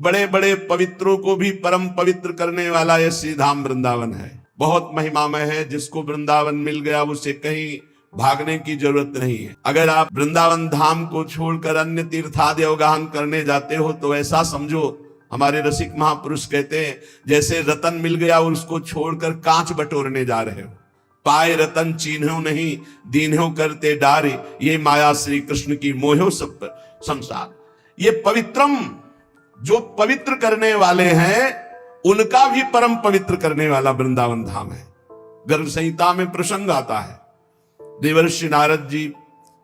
बड़े बड़े पवित्रों को भी परम पवित्र करने वाला ये श्री धाम वृंदावन है। बहुत महिमामय है। जिसको वृंदावन मिल गया उसे कहीं भागने की जरूरत नहीं है। अगर आप वृंदावन धाम को छोड़कर अन्य तीर्थादि अवगाहन करने जाते हो तो ऐसा समझो, हमारे रसिक महापुरुष कहते हैं, जैसे रतन मिल गया और उसको छोड़कर कांच बटोरने जा रहे हो। पाए रतन चीन्हो नहीं, दीन्हो करते डारे, ये माया श्री कृष्ण की मोहो सब संसार। ये पवित्रम, जो पवित्र करने वाले हैं उनका भी परम पवित्र करने वाला वृंदावन धाम है। गर्भ संहिता में प्रसंग आता है, देवर्षि नारद जी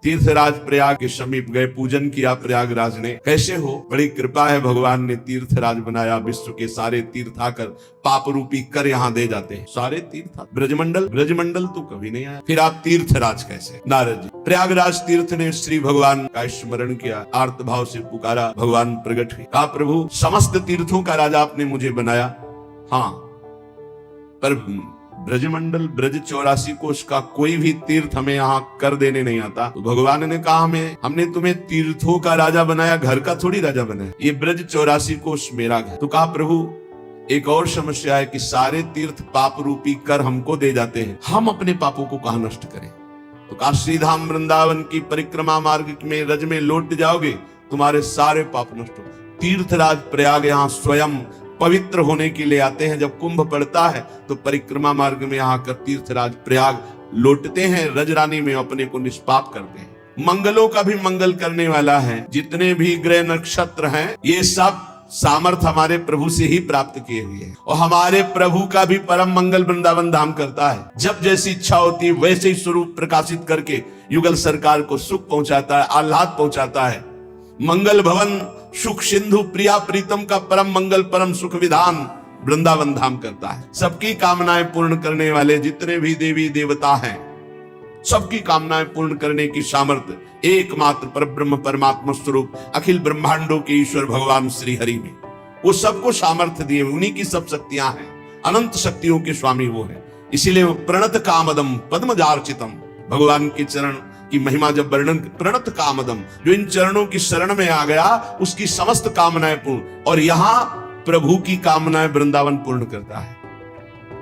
तीर्थराज प्रयाग के समीप गए, पूजन किया प्रयागराज ने। कैसे हो? बड़ी कृपा है, भगवान ने तीर्थराज बनाया, विश्व के सारे तीर्थ आकर पाप रूपी कर यहाँ दे जाते हैं। सारे तीर्थ, ब्रजमंडल तो कभी नहीं आया, फिर आप तीर्थराज कैसे? नारद जी प्रयागराज तीर्थ ने श्री भगवान का स्मरण किया, आर्त भाव से पुकारा, भगवान प्रकट हुए। कहा प्रभु समस्त तीर्थों का राजा आपने मुझे बनाया, हाँ, पर ब्रजमंडल ब्रज 84 कोष का कोई भी तीर्थ हमें यहाँ कर देने नहीं आता। तो भगवान ने कहा हमने तुम्हें तीर्थों का राजा बनाया, घर का थोड़ी राजा बनाया। ये ब्रज 84 कोष मेरा घर। तो कहा प्रभु एक और समस्या है कि सारे तीर्थ पाप रूपी कर हमको दे जाते हैं, हम अपने पापों को कहां नष्ट करें? तो कहा श्रीधाम वृंदावन की परिक्रमा मार्ग में रज में लौट जाओगे, तुम्हारे सारे पाप नष्ट हो। तीर्थराज प्रयाग यहाँ स्वयं पवित्र होने के लिए आते हैं। जब कुंभ पड़ता है तो परिक्रमा मार्ग में आकर तीर्थराज प्रयाग लौटते हैं, रजरानी में अपने को निष्पाप करते हैं। मंगलों का भी मंगल करने वाला है। जितने भी ग्रह नक्षत्र हैं ये सब सामर्थ्य हमारे प्रभु से ही प्राप्त किए हुए हैं, और हमारे प्रभु का भी परम मंगल वृंदावन धाम करता है। जब जैसी इच्छा होती है वैसे ही स्वरूप प्रकाशित करके युगल सरकार को सुख पहुंचाता है, आह्लाद पहुंचाता है। मंगल भवन सुख सिंधु प्रिया प्रीतम का परम मंगल परम सुख विधान वृंदावन धाम करता है। सबकी कामनाएं पूर्ण करने वाले जितने भी देवी देवता हैं, सबकी कामनाएं पूर्ण करने की सामर्थ्य एकमात्र परब्रह्म परमात्मा स्वरूप अखिल ब्रह्मांडों के ईश्वर भगवान श्री हरि में, वो सबको सामर्थ्य दिए, उन्हीं की सब शक्तियां हैं। अनंत शक्तियों के स्वामी वो है। इसीलिए वो प्रणत कामदम पद्मजार्चितम, भगवान के चरण की महिमा जब वर्णन, प्रणत कामदम, जो इन चरणों की शरण में आ गया उसकी समस्त कामनाएं पूर्ण। और यहां प्रभु की कामनाएं वृंदावन पूर्ण करता है।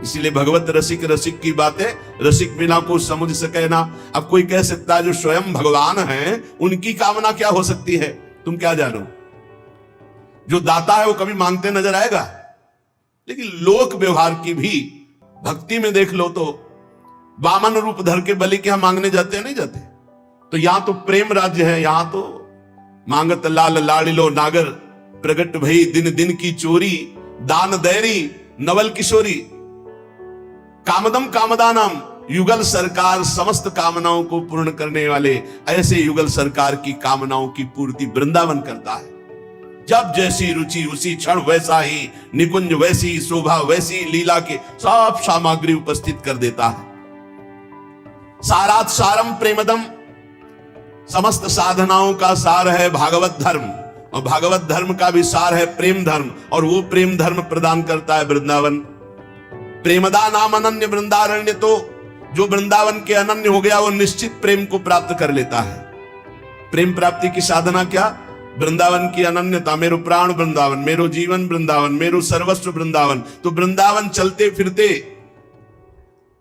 इसीलिए भगवत रसिक रसिक की बातें रसिक बिना को समझ सके ना। अब कोई कह सकता है जो स्वयं भगवान है उनकी कामना क्या हो सकती है? तुम क्या जानो? जो दाता है वो कभी मांगते नजर आएगा? लेकिन लोक व्यवहार की भी भक्ति में देख लो तो वामन रूप धर के बलि के हम मांगने जाते हैं, नहीं जाते? तो यहां तो प्रेम राज्य है, यहां तो मांगत लाल लाड़िलो नागर, प्रगट भई दिन दिन की चोरी, दान दैरी नवल किशोरी। कामदम कामदानम, युगल सरकार समस्त कामनाओं को पूर्ण करने वाले, ऐसे युगल सरकार की कामनाओं की पूर्ति वृंदावन करता है। जब जैसी रुचि उसी क्षण वैसा ही निकुंज, वैसी शोभा, वैसी लीला के सब सामग्री उपस्थित कर देता है। सारात सारम प्रेमदम, समस्त साधनाओं का सार है भागवत धर्म, और भागवत धर्म का भी सार है प्रेम धर्म, और वो प्रेम धर्म प्रदान करता है वृंदावन। प्रेमदा नाम अनन्य वृंदारण्य, तो जो वृंदावन के अनन्य हो गया वो निश्चित प्रेम को प्राप्त कर लेता है। प्रेम प्राप्ति की साधना क्या? वृंदावन की अनन्यता। मेरो प्राण वृंदावन, मेरो जीवन वृंदावन, मेरो सर्वस्व वृंदावन। तो वृंदावन चलते फिरते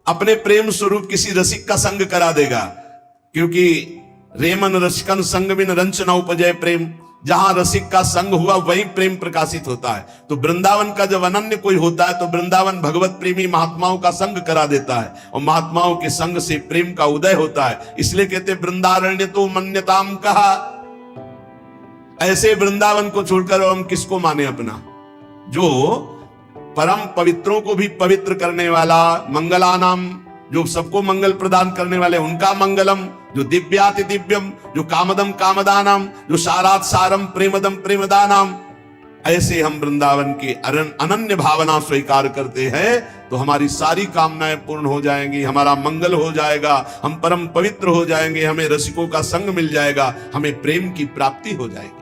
अपने प्रेम स्वरूप किसी रसिक का संग करा देगा, क्योंकि रेमन रसिकन संग बिन रंच न उपजय प्रेम। जहां रसिक का संग हुआ वही प्रेम प्रकाशित होता है। तो वृंदावन का जब अनन्य कोई होता है तो वृंदावन भगवत प्रेमी महात्माओं का संग करा देता है, और महात्माओं के संग से प्रेम का उदय होता है। इसलिए कहते वृंदारण्य तो मन्यताम कहा। ऐसे वृंदावन को छोड़कर हम किसको माने अपना? जो परम पवित्रों को भी पवित्र करने वाला, मंगलानाम, जो सबको मंगल प्रदान करने वाले उनका मंगलम, जो दिव्याति दिव्यम, जो कामदम कामदानम, जो सारात सारम प्रेमदम प्रेमदानम। ऐसे हम वृंदावन के अनन्य भावना स्वीकार करते हैं तो हमारी सारी कामनाएं पूर्ण हो जाएंगी, हमारा मंगल हो जाएगा, हम परम पवित्र हो जाएंगे, हमें रसिकों का संग मिल जाएगा, हमें प्रेम की प्राप्ति हो जाएगी।